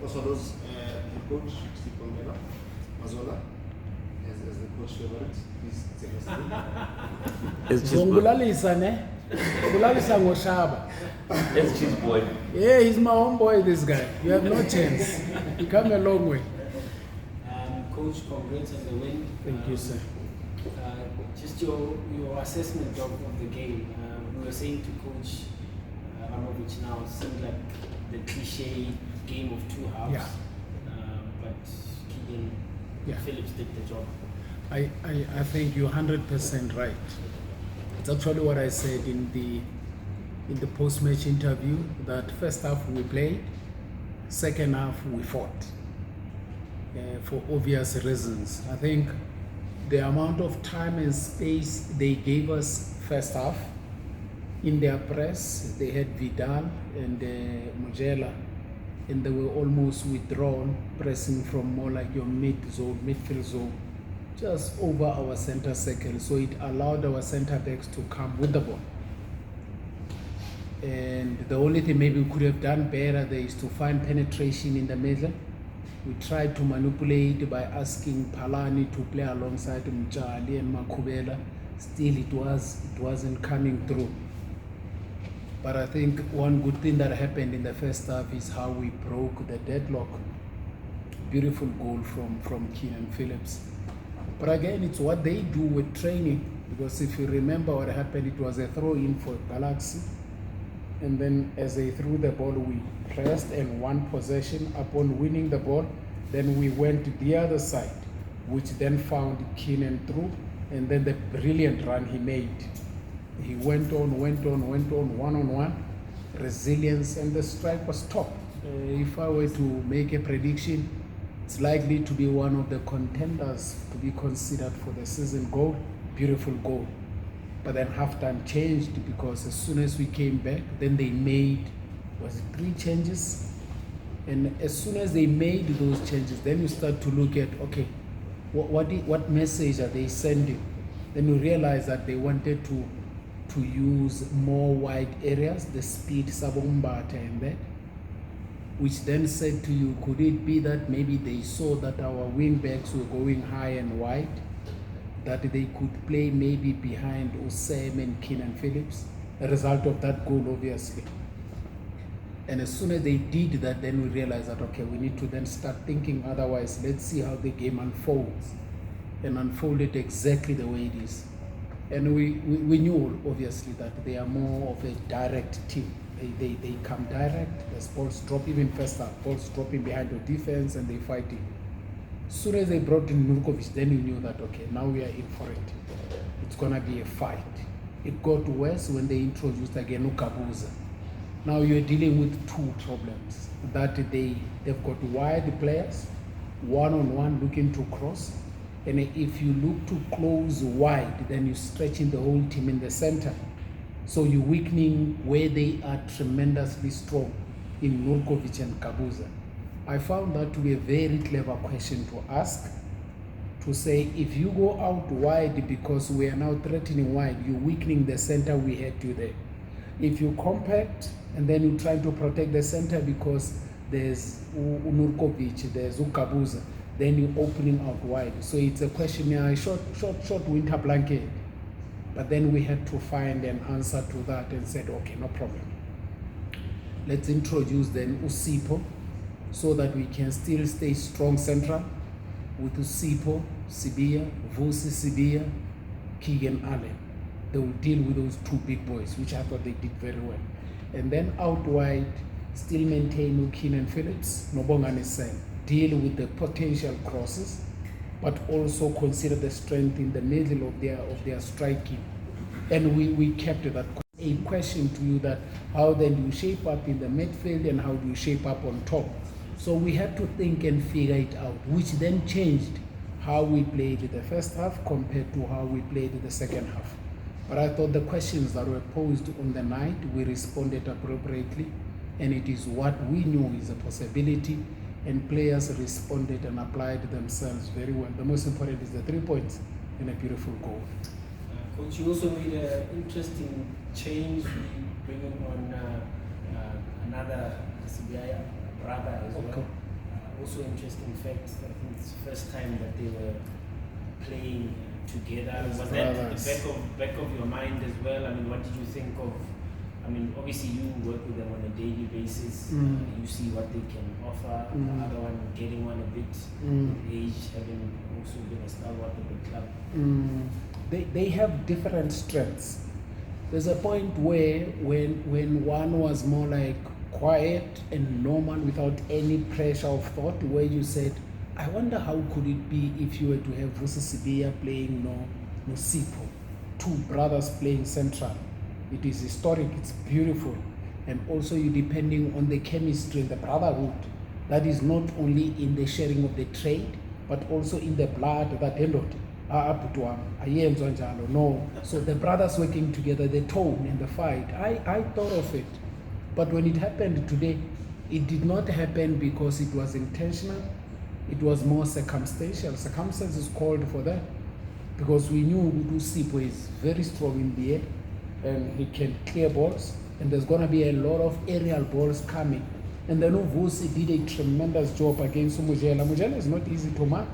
Also those the coach Steve Komphela Mazola as the coach favorite. Please take us through. Zongulalisa ne? Ngulalisa ngoshaba. It's cheese boy. Yeah, he's my homeboy, this guy. You have no chance. You come a long way. Coach, congrats on the win. Thank you, sir. Just your assessment of the game. We were saying to Coach Ramovic now, it seemed like the cliche game of two halves. Yeah. But Keegan Phillips did the job. I think you're 100% right. It's actually what I said in the post-match interview, that first half we played, second half we fought. For obvious reasons. I think the amount of time and space they gave us first half in their press, they had Vidal and Mujela, and they were almost withdrawn, pressing from more like your midfield zone, just over our center circle. So it allowed our center backs to come with the ball. And the only thing maybe we could have done better there is to find penetration in the middle. We tried to manipulate by asking Palani to play alongside Mjali and Makubela. Still, it wasn't coming through. But I think one good thing that happened in the first half is how we broke the deadlock. Beautiful goal from Keenan Phillips. But again, it's what they do with training. Because if you remember what happened, it was a throw-in for Galaxy. And then as they threw the ball, we pressed and won possession. Upon winning the ball, then we went to the other side, which then found Keenan through, and then the brilliant run he made. He went on, one-on-one, resilience, and the strike was top. If I were to make a prediction, it's likely to be one of the contenders to be considered for the season goal. Beautiful goal. But then halftime changed, because as soon as we came back, then they made, was it 3 changes? And as soon as they made those changes, then you start to look at, okay, what message are they sending? Then you realize that they wanted to use more wide areas, the speed, Sabombata and that, which then said to you, could it be that maybe they saw that our wing backs were going high and wide, that they could play maybe behind Osam and Keenan Phillips, a result of that goal, obviously. And as soon as they did that, then we realized that, okay, we need to then start thinking otherwise. Let's see how the game unfolds, and unfolded exactly the way it is. And we knew, obviously, that they are more of a direct team. They come direct, the balls drop, even first half, balls dropping behind the defense, and they fighting. As soon as they brought in Nurkovic, then you knew that, okay, now we are in for it. It's going to be a fight. It got worse when they introduced again Ukabuza. Now you're dealing with 2 problems. That they've got wide players, one-on-one looking to cross. And if you look to close wide, then you're stretching the whole team in the center. So you're weakening where they are tremendously strong in Nurkovic and Kabuza. I found that to be a very clever question to ask, to say, if you go out wide because we are now threatening wide, you're weakening the center we had to there. If you compact and then you're trying to protect the center because there's Nurkovic, there's Ukabuza, then you're opening out wide. So it's a question, short winter blanket. But then we had to find an answer to that and said, okay, no problem. Let's introduce then Usipo, so that we can still stay strong central with Usipo, Sibia, Vusi Sibia, Keegan Allen. They will deal with those 2 big boys, which I thought they did very well. And then out wide, still maintain Keenan Phillips, Bongani said, deal with the potential crosses, but also consider the strength in the middle of their striking. And we kept that. A question to you, that how then do you shape up in the midfield and how do you shape up on top? So we had to think and figure it out, which then changed how we played the first half compared to how we played the second half. But I thought the questions that were posed on the night, we responded appropriately, and it is what we knew is a possibility, and players responded and applied themselves very well. The most important is the 3 points and a beautiful goal. Coach, you also made an interesting change, bringing on another CBI brother as well. also interesting fact. I think it's the first time that they were playing together. As Was brothers. that back of your mind as well? I mean, what did you think of? I mean, obviously you work with them on a daily basis. You see what they can offer. The other one getting one a bit age, having also been a stalwart of the club. They have different strengths. There's a point where when one was more like quiet and normal without any pressure of thought, where you said, I wonder how could it be if you were to have Vusi Sibiya playing no Sipho, two brothers playing central. It is historic, it's beautiful. And also you depending on the chemistry and the brotherhood that is not only in the sharing of the trade, but also in the blood that ended. No. So the brothers working together, the tone and the fight, I thought of it. But when it happened today, it did not happen because it was intentional. It was more circumstantial. Circumstances called for that. Because we knew Udu Sipho is very strong in the air and he can clear balls. And there's going to be a lot of aerial balls coming. And then Vusi did a tremendous job against Mujela. Mujela is not easy to mark.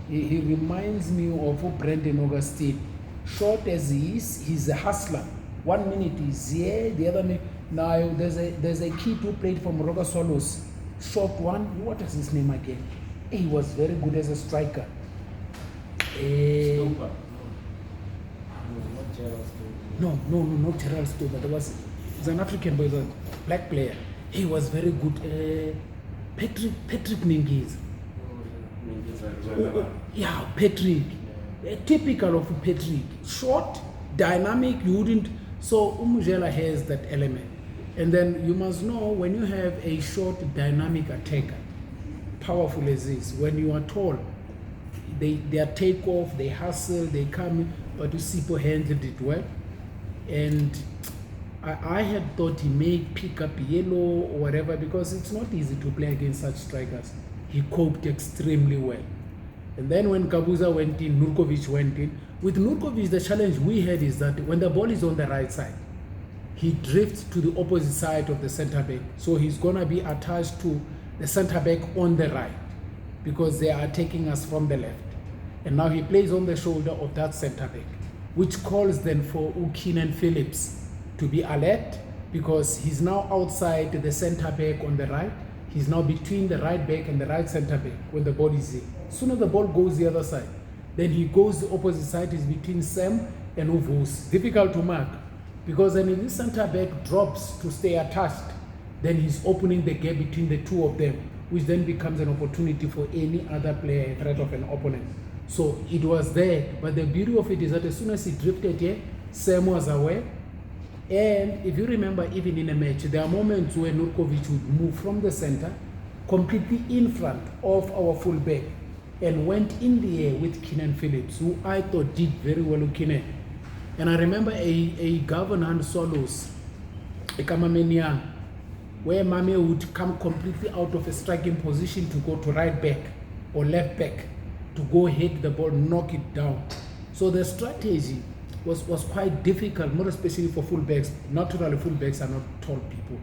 He reminds me of Brendan Augustine. Short as he is, he's a hustler. 1 minute he's here, the other minute. Now there's a kid who played for Moroka Swallows. Short one, what is his name again? He was very good as a striker. No, not Gerald Stover. There was an African boy, a black player. He was very good. Patrick Ningiz. Yeah, Patrick. Typical of Patrick. Short, dynamic, you wouldn't. So Umujela has that element. And then you must know when you have a short, dynamic attacker, powerful as this, when you are tall, they take off, they hustle, they come in, but Sipho handled it well. And I had thought he may pick up yellow or whatever because it's not easy to play against such strikers. He coped extremely well. And then when Kabuza went in, Nurkovic went in. With Nurkovic, the challenge we had is that when the ball is on the right side, he drifts to the opposite side of the center back. So he's going to be attached to the center back on the right because they are taking us from the left. And now he plays on the shoulder of that center back, which calls then for Keenan Phillips to be alert because he's now outside the center back on the right. He's now between the right back and the right center back when the ball is in. Sooner the ball goes the other side. Then he goes the opposite side, is between Sam and Uvus. Difficult to mark because then if this center back drops to stay attached, then he's opening the gap between the two of them, which then becomes an opportunity for any other player, a threat of an opponent. So it was there, but the beauty of it is that as soon as he drifted here, Sam was aware. And if you remember, even in a match, there are moments where Nurkovic would move from the center completely in front of our fullback and went in the air with Keenan Phillips, who I thought did very well with Keenan. And I remember a governor Swallows, a Kamamenian, where Mame would come completely out of a striking position to go to right back or left back to go hit the ball, knock it down. So the strategy was quite difficult, more especially for fullbacks. Naturally, fullbacks are not tall people.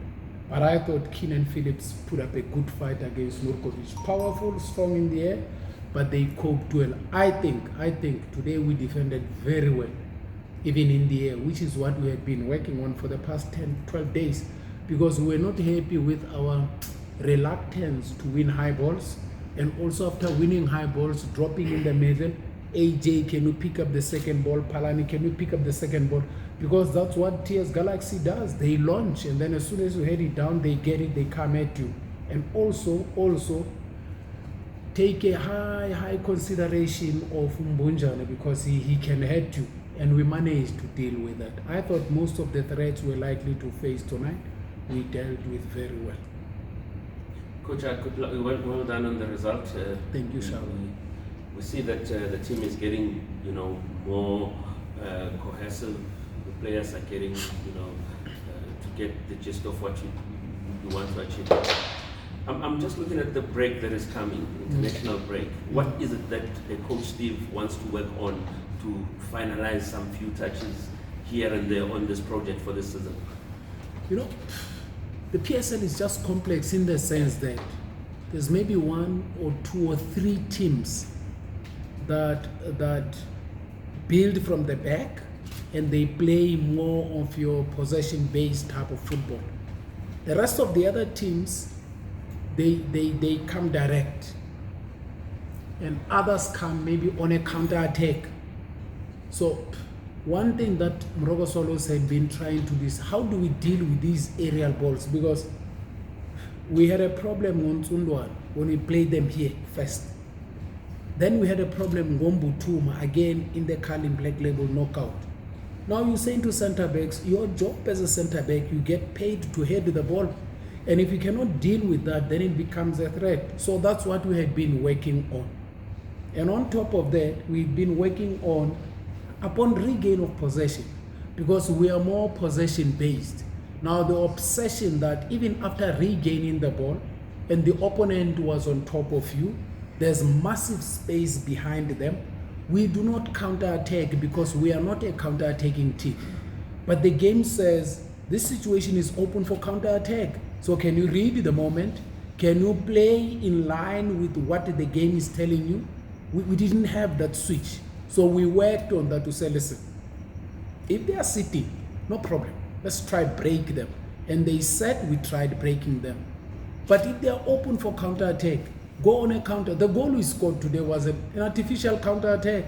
But I thought Keenan Phillips put up a good fight against Nurkovic. Powerful, strong in the air, but they coped well. I think today we defended very well, even in the air, which is what we had been working on for the past 10, 12 days, because we were not happy with our reluctance to win high balls. And also after winning high balls, dropping in the middle, AJ, can you pick up the second ball? Palani, can you pick up the second ball? Because that's what TS Galaxy does. They launch, and then as soon as you head it down, they get it, they come at you. And also take a high consideration of Mbunjane because he can hurt you. And we managed to deal with that. I thought most of the threats we're likely to face tonight, we dealt with very well. Coach, well done on the result. Thank you, Sharon. We see that the team is getting, more cohesive. The players are getting, to get the gist of what you want to achieve. I'm just looking at the break that is coming, international break. What is it that Coach Steve wants to work on to finalize some few touches here and there on this project for this season? The PSL is just complex in the sense that there's maybe 1 or 2 or 3 teams that build from the back and they play more of your possession-based type of football. The rest of the other teams, they come direct, and others come maybe on a counter-attack. So one thing that Morocco Swallows have been trying to do is how do we deal with these aerial balls, because we had a problem on Tsundwan when we played them here first. Then we had a problem Ngombutuma again in the Carling Black Label knockout. Now you're saying to centre backs, your job as a centre back, you get paid to head the ball. And if you cannot deal with that, then it becomes a threat. So that's what we have been working on. And on top of that, we've been working on upon regain of possession, because we are more possession based. Now the obsession that even after regaining the ball and the opponent was on top of you, there's massive space behind them. We do not counter-attack because we are not a counter-attacking team. But the game says this situation is open for counter-attack. So can you read the moment? Can you play in line with what the game is telling you? We didn't have that switch. So we worked on that to say, listen, if they are sitting, no problem. Let's try break them. And they said we tried breaking them. But if they are open for counter-attack, go on a counter. The goal we scored today was an artificial counter-attack,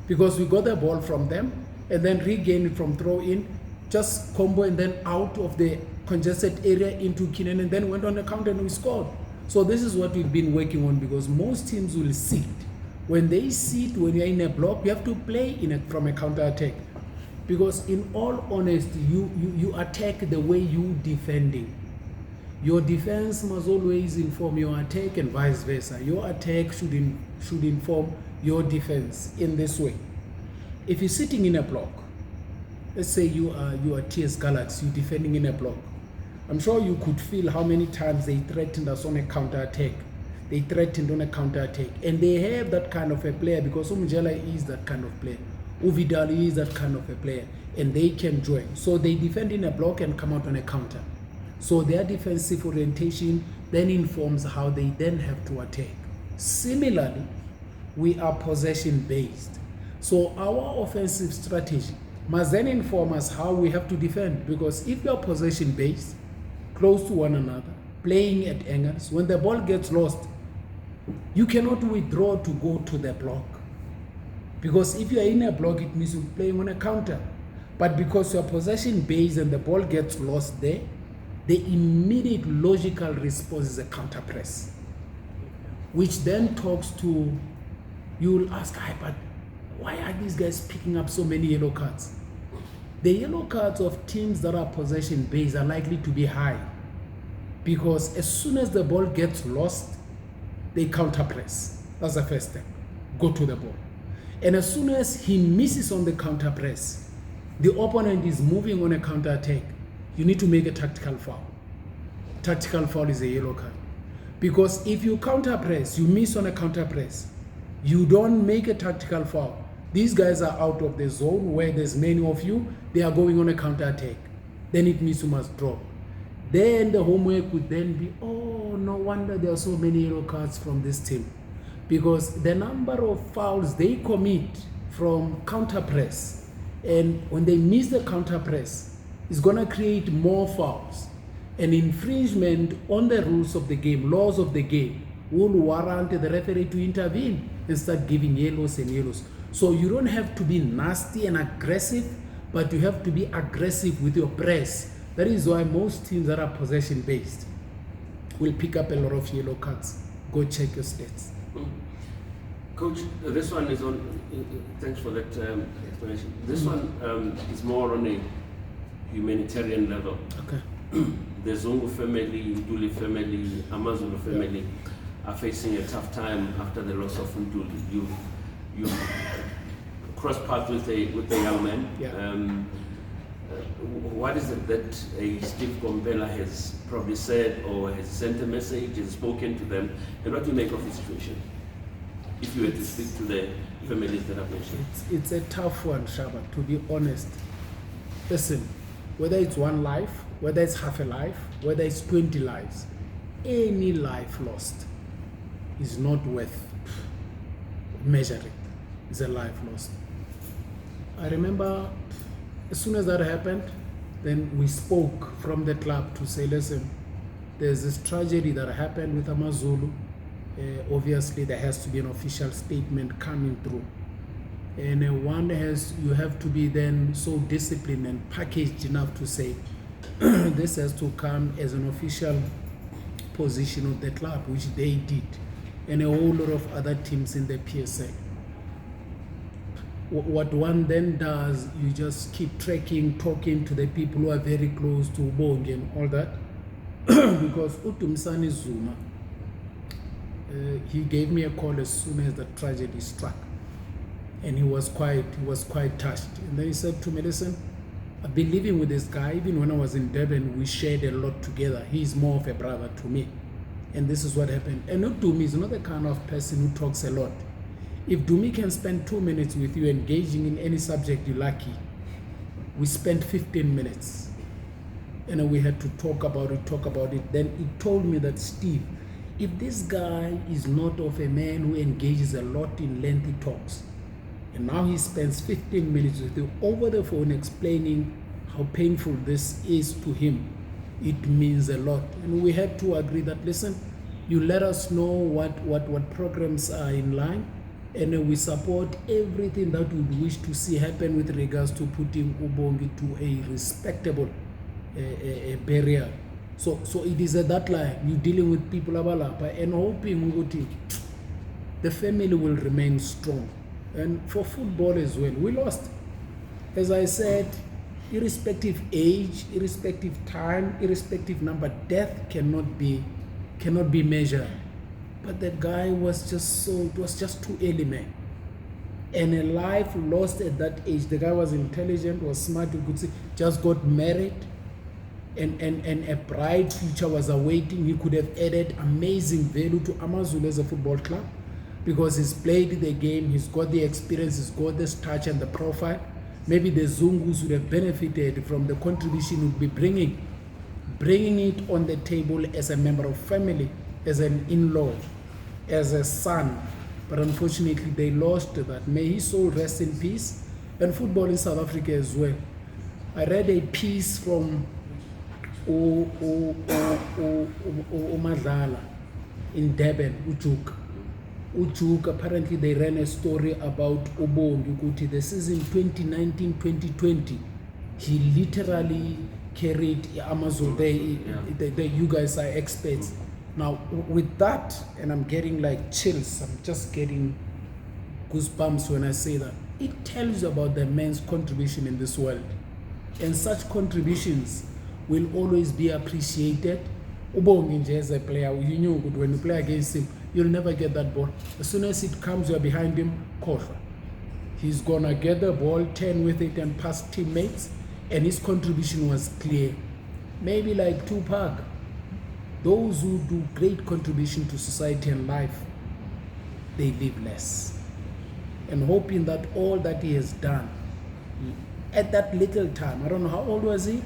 because we got the ball from them and then regained it from throw-in, just combo and then out of the congested area into Kinen, and then went on a counter and we scored. So this is what we've been working on, because most teams will sit. When they sit, when you're in a block, you have to play from a counter-attack. Because in all honesty, you attack the way you defending. Your defense must always inform your attack and vice versa. Your attack should inform your defense in this way. If you're sitting in a block, let's say you are TS Galaxy, you're defending in a block. I'm sure you could feel how many times they threatened us on a counter-attack. They threatened on a counter-attack. And they have that kind of a player, because Umjela is that kind of player. Uvidal is that kind of a player. And they can join. So they defend in a block and come out on a counter. So their defensive orientation then informs how they then have to attack. Similarly, we are possession-based. So our offensive strategy must then inform us how we have to defend. Because if you are possession-based, close to one another, playing at angles, when the ball gets lost, you cannot withdraw to go to the block. Because if you are in a block, it means you're playing on a counter. But because you're possession-based and the ball gets lost there, the immediate logical response is a counter press, which then talks to, you will ask, but why are these guys picking up so many yellow cards? The yellow cards of teams that are possession based are likely to be high, because as soon as the ball gets lost, they counter press. That's the first step. Go to the ball. And as soon as he misses on the counter press, the opponent is moving on a counter attack, you need to make a tactical foul. Tactical foul is a yellow card. Because if you counter press, you miss on a counter press, you don't make a tactical foul. These guys are out of the zone where there's many of you, they are going on a counter attack. Then it means you must drop. Then the homework would then be, oh, no wonder there are so many yellow cards from this team. Because the number of fouls they commit from counter press, and when they miss the counter press, is going to create more fouls. An infringement on the rules of the game, laws of the game, will warrant the referee to intervene and start giving yellows and yellows. So you don't have to be nasty and aggressive, but you have to be aggressive with your press. That is why most teams that are possession based will pick up a lot of yellow cards. Go check your stats. Coach, this one is on, thanks for that explanation. This one is more on a humanitarian level. Okay. The Zungu family, Nduli family, Amazulu family are facing a tough time after the loss of Nduli. You crossed paths with a young man. Yeah. What is it that Steve Komphela has probably said, or has sent a message, has spoken to them, and what do you make of the situation? If you were to speak to the families that I've mentioned. It's a tough one, Shaba, to be honest. Listen, whether it's one life, whether it's half a life, whether it's 20 lives, any life lost is not worth measuring. It's a life lost. I remember as soon as that happened, then we spoke from the club to say, listen, there's this tragedy that happened with AmaZulu. Obviously, there has to be an official statement coming through. And you have to be then so disciplined and packaged enough to say, this has to come as an official position of the club, which they did, and a whole lot of other teams in the PSA. What one then does, you just keep tracking, talking to the people who are very close to Bongani and all that. Because Utumsani Zuma, he gave me a call as soon as the tragedy struck, and he was quite touched. And then he said to me, listen, I've been living with this guy. Even when I was in Durban, we shared a lot together. He's more of a brother to me, and this is what happened. And Dumi is not the kind of person who talks a lot. If Dumi can spend 2 minutes with you engaging in any subject you're lucky, we spent 15 minutes. And we had to talk about it. Then he told me that, Steve, if this guy is not of a man who engages a lot in lengthy talks, and now he spends 15 minutes with you over the phone explaining how painful this is to him, it means a lot. And we had to agree that, listen, you let us know what programs are in line, and we support everything that we wish to see happen with regards to putting Ubongi to a respectable barrier. So it is at that line, you're dealing with people abalapa and hoping the family will remain strong. And for football as well, we lost. As I said, irrespective age, irrespective time, irrespective number, death cannot be measured. But the guy was it was just too early, man. And a life lost at that age. The guy was intelligent, was smart, you could see, just got married, and a bright future was awaiting. He could have added amazing value to AmaZulu as a football club, because he's played the game, he's got the experience, he's got the stature and the profile. Maybe the Zungus would have benefited from the contribution he would be bringing it on the table as a member of family, as an in-law, as a son. But unfortunately, they lost that. May his soul rest in peace. And football in South Africa as well. I read a piece from Madlala in Durban, Ujuk. Apparently they ran a story about Ubongi. The season 2019-2020, he literally carried AmaZulu. You guys are experts. Now with that, and I'm getting like chills, I'm just getting goosebumps when I say that. It tells you about the man's contribution in this world. And such contributions will always be appreciated. Ubongi as a player, you know when you play against him, you'll never get that ball. As soon as it comes, you're behind him, Kofa. He's gonna get the ball, turn with it, and pass teammates, and his contribution was clear. Maybe like Tupac, those who do great contribution to society and life, they live less. And hoping that all that he has done at that little time, I don't know how old was he,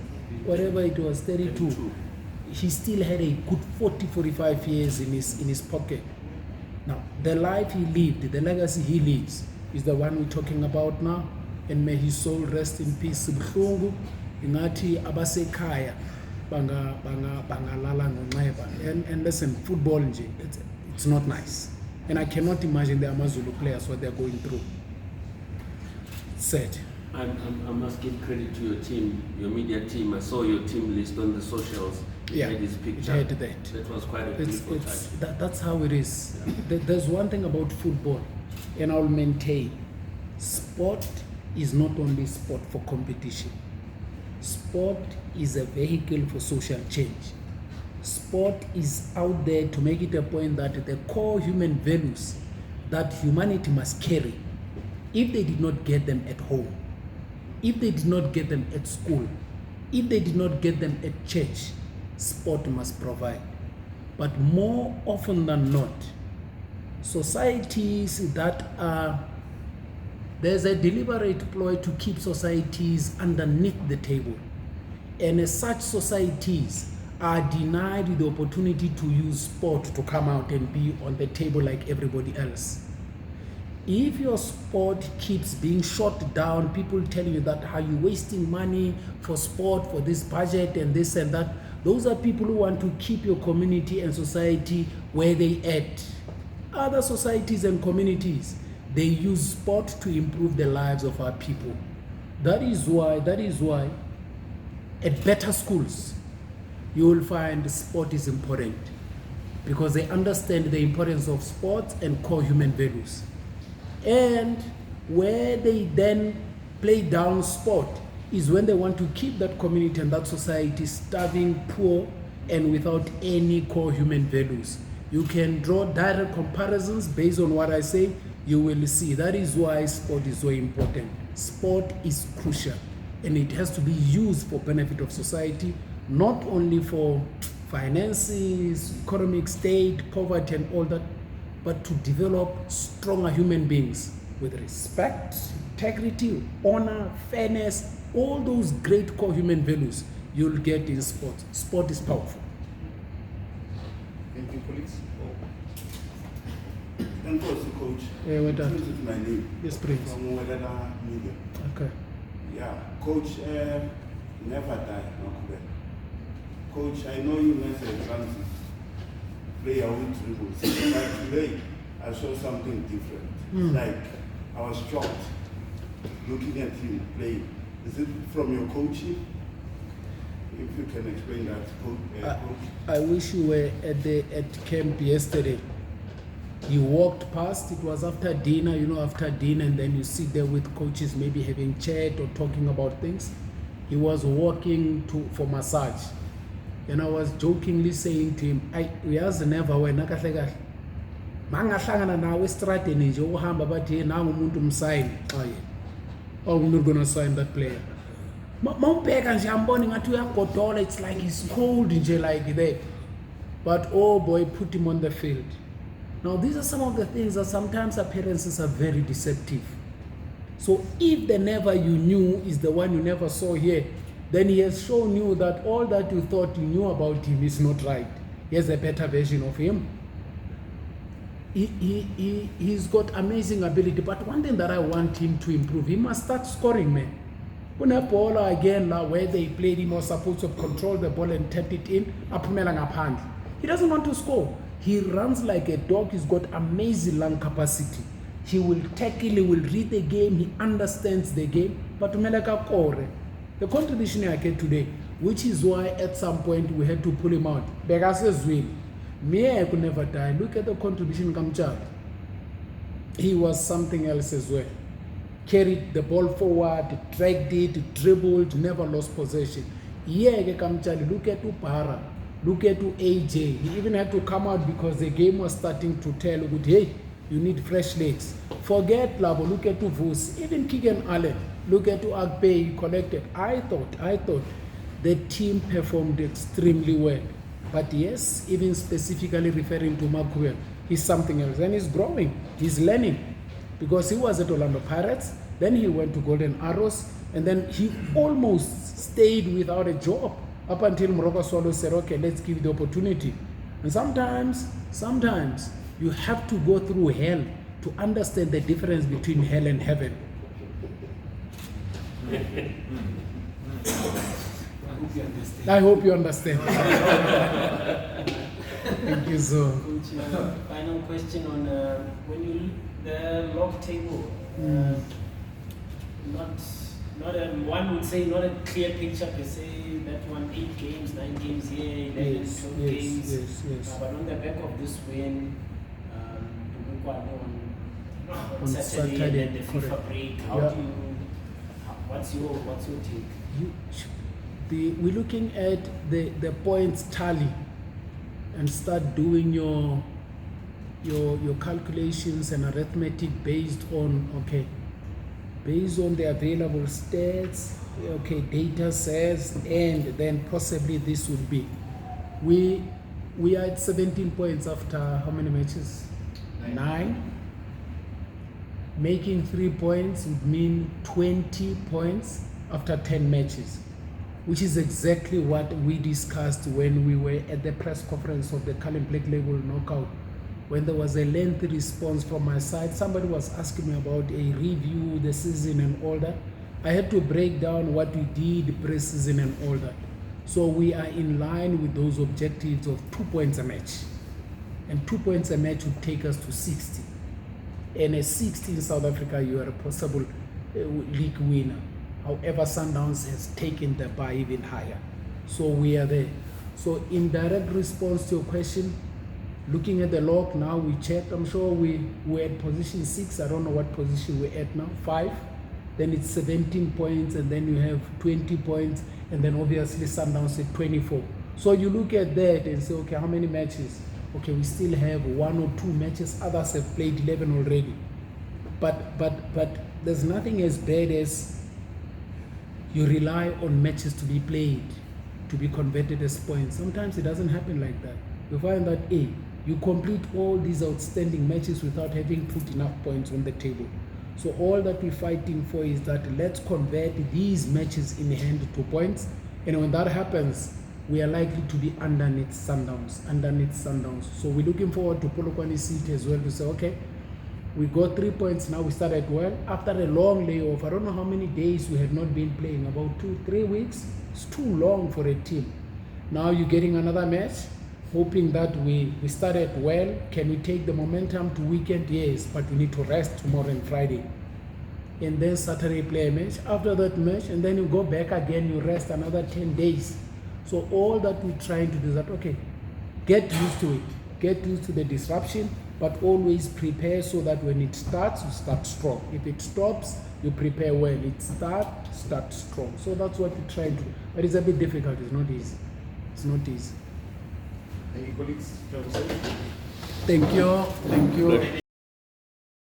whatever it was, 32. He still had a good 40-45 years in his pocket. Now, the life he lived, the legacy he leaves, is the one we're talking about now. And may his soul rest in peace. Ingati abasekhaya bangalala ngonxeba. And listen, football, it's not nice. And I cannot imagine the AmaZulu players what they're going through. Sad. I must give credit to your team, your media team. I saw your team list on the socials. Yeah, this picture. it had that. That was quite a beautiful touch. That's how it is. There's one thing about football, and I'll maintain, sport is not only sport for competition. Sport is a vehicle for social change. Sport is out there to make it a point that the core human values that humanity must carry, if they did not get them at home, if they did not get them at school, if they did not get them at church, sport must provide. But more often than not, societies that are, there's a deliberate ploy to keep societies underneath the table. And as such societies are denied the opportunity to use sport to come out and be on the table like everybody else. If your sport keeps being shot down, people telling you that how you wasting money for sport, for this budget and this and that, those are people who want to keep your community and society where they at. Other societies and communities, they use sport to improve the lives of our people. That is why at better schools, you will find sport is important because they understand the importance of sports and core human values. And where they then play down sport is when they want to keep that community and that society starving, poor, and without any core human values. You can draw direct comparisons based on what I say, you will see. That is why sport is so important. Sport is crucial and it has to be used for benefit of society, not only for finances, economic state, poverty and all that, but to develop stronger human beings with respect, integrity, honor, fairness, all those great core human values you'll get in sport. Sport is powerful. Thank you, colleagues. Thank you, Coach. Yeah, what that? This is my name. Yes, Prince. From Weleda Media. Okay. Yeah, Coach, never die, Makube. Coach, I know you mentioned Francis, player with dribbles, but today I saw something different. Like, I was shocked looking at him playing. Is it from your coaching? If you can explain that, Coach. I wish you were at camp yesterday. He walked past, it was after dinner, after dinner, and then you sit there with coaches maybe having chat or talking about things. He was walking for massage. And I was jokingly saying to him, uyazi never wena kahle kahle. Mangahlangana nawe estradeni nje uhamba bathi nangu umuntu umsign. Oh, I'm not going to sign that player. Mawubheka nje amboni ngathi uyagodola, it's like he's cold nje like that. But oh boy, put him on the field. Now these are some of the things that sometimes appearances are very deceptive. So if the never you knew is the one you never saw here, then he has shown you that all that you thought you knew about him is not right. Here's a better version of him. He's got amazing ability, but one thing that I want him to improve, he must start scoring, man. Ball again, where they played, he was supposed to control the ball and tap it in. He doesn't want to score. He runs like a dog. He's got amazing lung capacity. He will tackle, he will read the game, he understands the game. But the contribution I get today, which is why at some point we had to pull him out. Begase's win. Me, I could never die. Look at the contribution Kamchal. He was something else as well. Carried the ball forward, dragged it, dribbled, never lost possession. Yeah, Kamchal, look at Upara, look at AJ. He even had to come out because the game was starting to tell, hey, you need fresh legs. Forget Labo, look at Vus, even Keegan Allen, look at Agbe, he collected. I thought the team performed extremely well. But yes, even specifically referring to Makuel, he's something else. And he's growing, he's learning. Because he was at Orlando Pirates, then he went to Golden Arrows, and then he almost stayed without a job up until Morocco Swallows said, okay, let's give you the opportunity. And sometimes you have to go through hell to understand the difference between hell and heaven. I hope you understand. Thank you so. Coach, final question on when you the log table. One would say not a clear picture per se. That one 8 games, 9 games here, 11, 12 games. Yes. But on the back of this win, on Saturday and then the FIFA break, what's your take? We're looking at the points tally and start doing your calculations and arithmetic based on the available stats, data says, and then possibly this would be. We are at 17 points after how many matches? 9. Making 3 points would mean 20 points after 10 matches. which is exactly what we discussed when we were at the press conference of the Cullen Black Label knockout. When there was a lengthy response from my side, somebody was asking me about a review, the season and all that. I had to break down what we did pre-season and all that. So we are in line with those objectives of 2 points a match. And 2 points a match would take us to 60. And a 60 in South Africa, you are a possible league winner. However, Sundowns has taken the bar even higher. So we are there. So in direct response to your question, looking at the log now, we checked. I'm sure we're at position 6. I don't know what position we're at now. 5. Then it's 17 points, and then you have 20 points, and then obviously Sundowns at 24. So you look at that and say, okay, how many matches? Okay, we still have 1 or 2 matches. Others have played 11 already. But there's nothing as bad as you rely on matches to be played, to be converted as points. Sometimes it doesn't happen like that. You find that, you complete all these outstanding matches without having put enough points on the table. So all that we're fighting for is that let's convert these matches in hand to points. And when that happens, we are likely to be underneath Sundowns. So we're looking forward to Polokwane City as well to say, okay, we got 3 points now, we started well. After a long layoff, I don't know how many days we have not been playing, about 2-3 weeks. It's too long for a team. Now you're getting another match, hoping that we started well. Can we take the momentum to weekend? Yes, but we need to rest tomorrow and Friday. And then Saturday play a match. After that match, and then you go back again, you rest another 10 days. So all that we're trying to do is that, okay, get used to it. Get used to the disruption, but always prepare so that when it starts, you start strong. If it stops, you prepare well. It start strong. So that's what we're trying to do. But it's a bit difficult. It's not easy. It's not easy. Any colleagues? Thank you.